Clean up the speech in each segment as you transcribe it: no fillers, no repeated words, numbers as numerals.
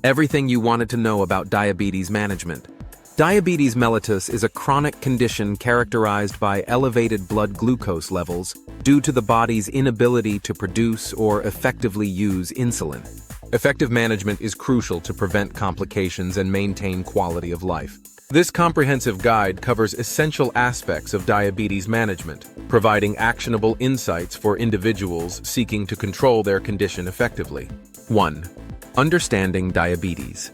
Everything you wanted to know about diabetes management. Diabetes mellitus is a chronic condition characterized by elevated blood glucose levels due to the body's inability to produce or effectively use insulin. Effective management is crucial to prevent complications and maintain quality of life. This comprehensive guide covers essential aspects of diabetes management, providing actionable insights for individuals seeking to control their condition effectively. 1. Understanding diabetes.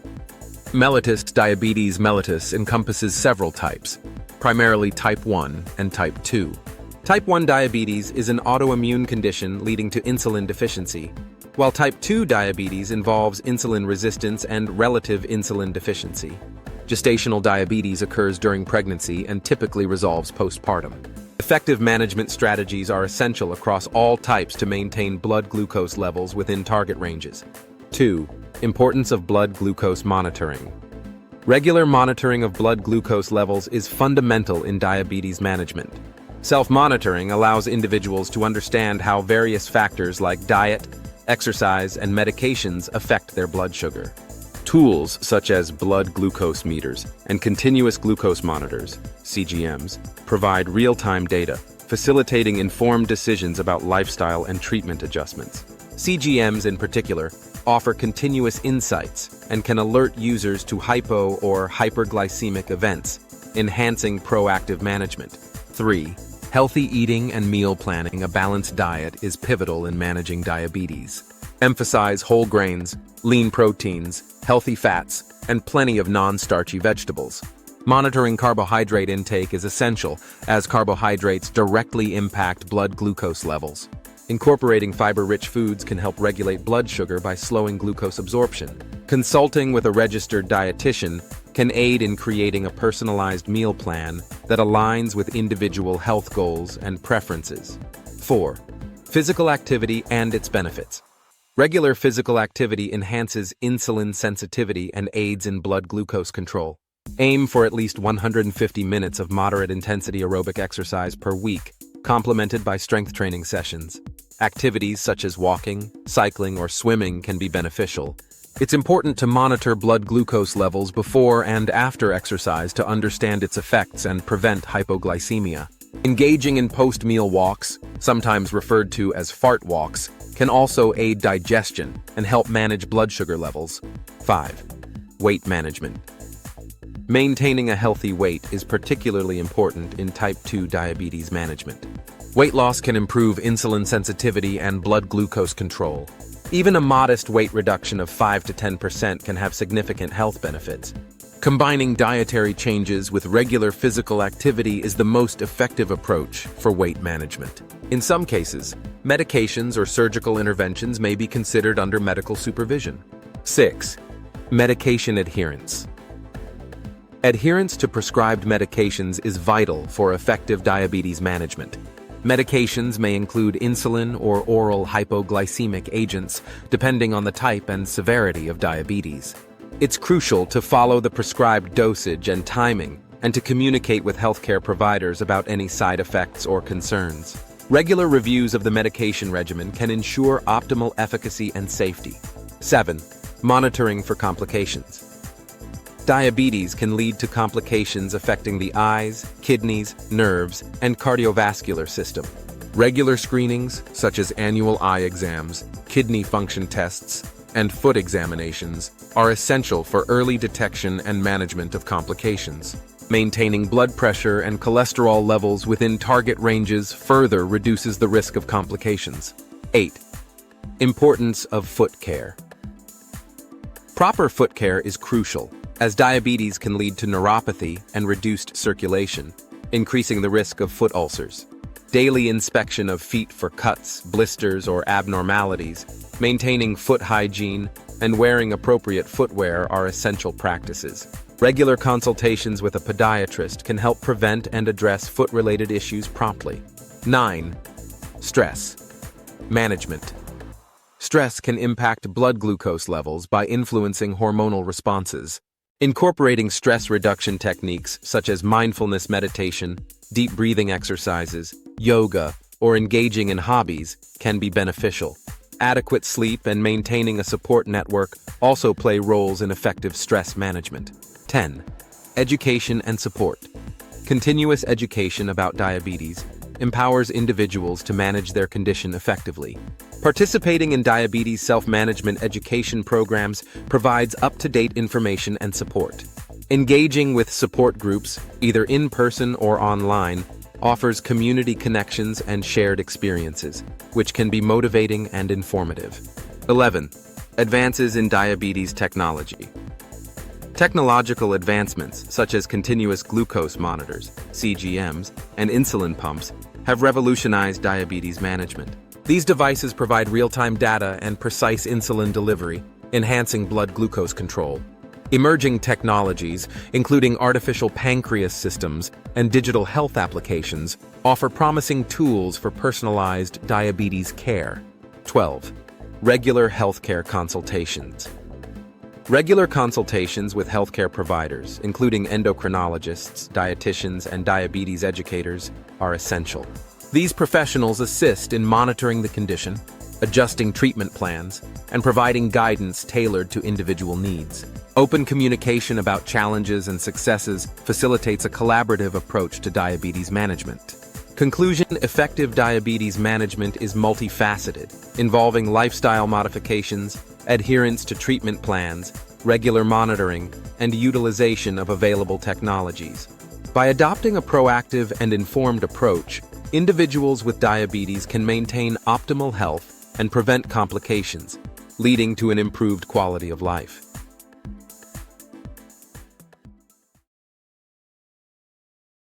Diabetes mellitus encompasses several types, primarily type 1 and type 2. Type 1 diabetes is an autoimmune condition leading to insulin deficiency, while type 2 diabetes involves insulin resistance and relative insulin deficiency. Gestational diabetes occurs during pregnancy and typically resolves postpartum. Effective management strategies are essential across all types to maintain blood glucose levels within target ranges. 2. Importance of blood glucose monitoring. Regular monitoring of blood glucose levels is fundamental in diabetes management. Self-monitoring allows individuals to understand how various factors like diet, exercise, and medications affect their blood sugar. Tools such as blood glucose meters and continuous glucose monitors, CGMs, provide real-time data, facilitating informed decisions about lifestyle and treatment adjustments. CGMs in particular offer continuous insights and can alert users to hypo or hyperglycemic events, enhancing proactive management. 3. Healthy eating and meal planning. A balanced diet is pivotal in managing diabetes. Emphasize whole grains, lean proteins, healthy fats, and plenty of non-starchy vegetables. Monitoring carbohydrate intake is essential, as carbohydrates directly impact blood glucose levels. Incorporating fiber-rich foods can help regulate blood sugar by slowing glucose absorption. Consulting with a registered dietitian can aid in creating a personalized meal plan that aligns with individual health goals and preferences. 4. Physical activity and its benefits. Regular physical activity enhances insulin sensitivity and aids in blood glucose control. Aim for at least 150 minutes of moderate-intensity aerobic exercise per week, complemented by strength training sessions. Activities such as walking, cycling, or swimming can be beneficial. It's important to monitor blood glucose levels before and after exercise to understand its effects and prevent hypoglycemia. Engaging in post-meal walks, sometimes referred to as fart walks, can also aid digestion and help manage blood sugar levels. 5. Weight management. Maintaining a healthy weight is particularly important in type 2 diabetes management. Weight loss can improve insulin sensitivity and blood glucose control. Even a modest weight reduction of 5 to 10% can have significant health benefits. Combining dietary changes with regular physical activity is the most effective approach for weight management. In some cases, medications or surgical interventions may be considered under medical supervision. 6. Medication adherence. Adherence to prescribed medications is vital for effective diabetes management. Medications may include insulin or oral hypoglycemic agents, depending on the type and severity of diabetes. It's crucial to follow the prescribed dosage and timing, and to communicate with healthcare providers about any side effects or concerns. Regular reviews of the medication regimen can ensure optimal efficacy and safety. 7. Monitoring for complications. Diabetes can lead to complications affecting the eyes, kidneys, nerves, and cardiovascular system. Regular screenings, such as annual eye exams, kidney function tests, and foot examinations, are essential for early detection and management of complications. Maintaining blood pressure and cholesterol levels within target ranges further reduces the risk of complications. 8. Importance of foot care. Proper foot care is crucial, as diabetes can lead to neuropathy and reduced circulation, increasing the risk of foot ulcers. Daily inspection of feet for cuts, blisters, or abnormalities, maintaining foot hygiene, and wearing appropriate footwear are essential practices. Regular consultations with a podiatrist can help prevent and address foot-related issues promptly. 9. Stress management. Stress can impact blood glucose levels by influencing hormonal responses. Incorporating stress reduction techniques such as mindfulness meditation, deep breathing exercises, yoga, or engaging in hobbies can be beneficial. Adequate sleep and maintaining a support network also play roles in effective stress management. 10. Education and support. Continuous education about diabetes empowers individuals to manage their condition effectively. Participating in diabetes self-management education programs provides up-to-date information and support. Engaging with support groups, either in person or online, offers community connections and shared experiences, which can be motivating and informative. 11. Advances in diabetes technology. Technological advancements, such as continuous glucose monitors, CGMs, and insulin pumps, have revolutionized diabetes management. These devices provide real-time data and precise insulin delivery, enhancing blood glucose control. Emerging technologies, including artificial pancreas systems and digital health applications, offer promising tools for personalized diabetes care. 12. Regular healthcare consultations. Regular consultations with healthcare providers, including endocrinologists, dietitians, and diabetes educators, are essential. These professionals assist in monitoring the condition, adjusting treatment plans, and providing guidance tailored to individual needs. Open communication about challenges and successes facilitates a collaborative approach to diabetes management. Conclusion: effective diabetes management is multifaceted, involving lifestyle modifications, adherence to treatment plans, regular monitoring, and utilization of available technologies. By adopting a proactive and informed approach, individuals with diabetes can maintain optimal health and prevent complications, leading to an improved quality of life.